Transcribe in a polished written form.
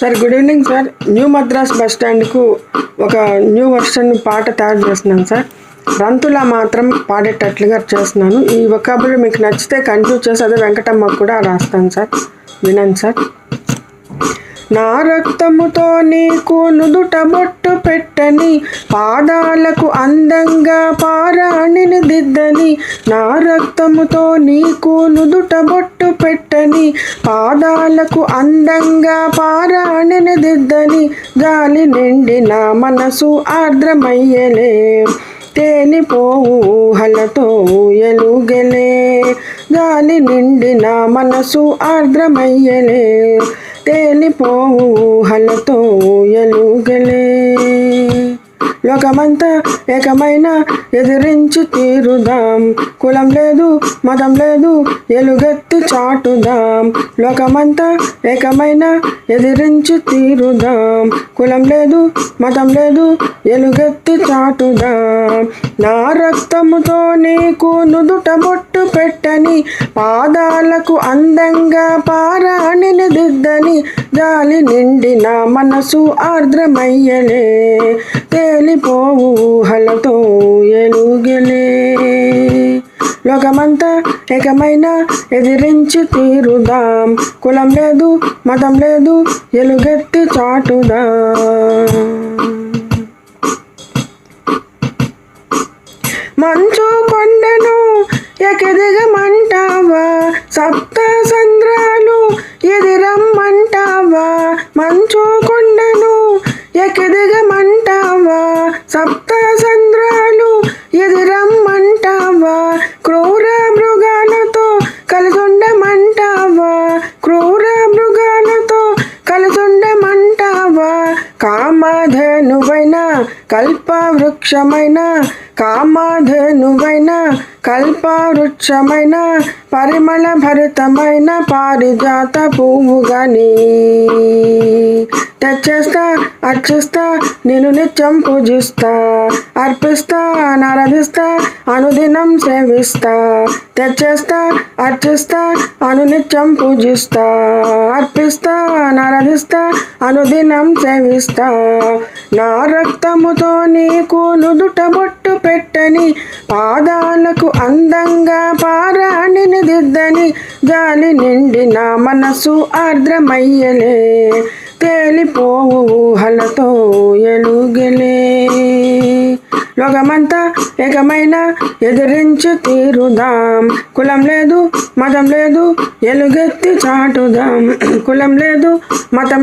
Sir good evening sir. New Madras bus స్టాండ్కు ఒక new version పాట తయారు చేస్తున్నాను సార్. రంతులా మాత్రం పాడేటట్లుగా చేస్తున్నాను. ఈ వొకాబులరీ మీకు నచ్చితే కంటిన్యూ చేసి అదే వెంకటమ్మకు కూడా రాస్తాను సార్. వినండి సార్. నా రక్తముతో నీకు నుదుట బొట్టు పెట్టని, పాదాలకు అందంగా పారాణిని దిద్దని. నా రక్తముతో నీకు నుదుట బొట్టు పెట్టని, పాదాలకు అందంగా పారాణిని దిద్దని. గాలి నిండి నా మనసు ఆర్ద్రమయ్యలే, తేలిపోవు ఊహలతో ఎలుగెలే. గాలి నిండి నా మనసు ఆర్ద్రమయ్యలే, తేలిపోవు ఊహలతో ఎలుగలే. లోకమంతా ఏకమైన ఎదిరించి తీరుదాం, కులం లేదు మతం లేదు ఎలుగెత్తి చాటుదాం. లోకమంతా ఏకమైన ఎదిరించి తీరుదాం, కులం లేదు మతం లేదు ఎలుగెత్తి చాటుదాం. నా రక్తముతో నీకు నుదుట బొట్టు పెట్టని, పాదాలకు అందంగా పారాణిని దిద్దని. గాలి నిండి నా మనసు ఆర్ద్రమయ్యలే, తేలిపోవు ఊహలతో ఎలుగెలే. లోకమంతా ఏకమైన ఎదిరించి తీరుదాం, కులం లేదు మతం లేదు ఎలుగెత్తి చాటుదాం. మంచు కొండను ఎకిదిగమంటావా, సప్త సంద్రాలు ఎదిరమ్మంటావా. మంచు కొండను ఎకిదిగమంటావా, సప్త సంద్రాలు ఎదిరమ్మంటావా. క్రూర మృగాలతో కలిసుండమంటావా, క్రూర మృగాలతో కలిసుండమంటావా. కామధేనువైన కల్పవృక్షమైన, కామధేనువైన కల్పవృక్షమైన, పరిమళ భరితమైన పారిజాత పువ్వుగాని. తెచ్చేస్తా అర్చిస్తా నిన్ను నిత్యం పూజిస్తా, అర్పిస్తా ఆరాధిస్తా అనుదినం సేవిస్తా. తెచ్చేస్తా అర్చిస్తా అనునిత్యం పూజిస్తా, అర్పిస్తా ఆరాధిస్తా అనుదినం సేవిస్తా. నా రక్తముతో నీకు నుదుట బొట్టు పెట్టని, పాదాలకు అందంగా పారాణిని దిద్దని. గాలి నిండి నా మనసు ఆర్ద్రమయ్యలే, తేలిపోవు ఊహలతో ఎలుగెలే. లోకమంతా ఏకమైన ఎదిరించి తీరుదాం, కులం లేదు మతం లేదు ఎలుగెత్తి చాటుదాం. కులం లేదు మతం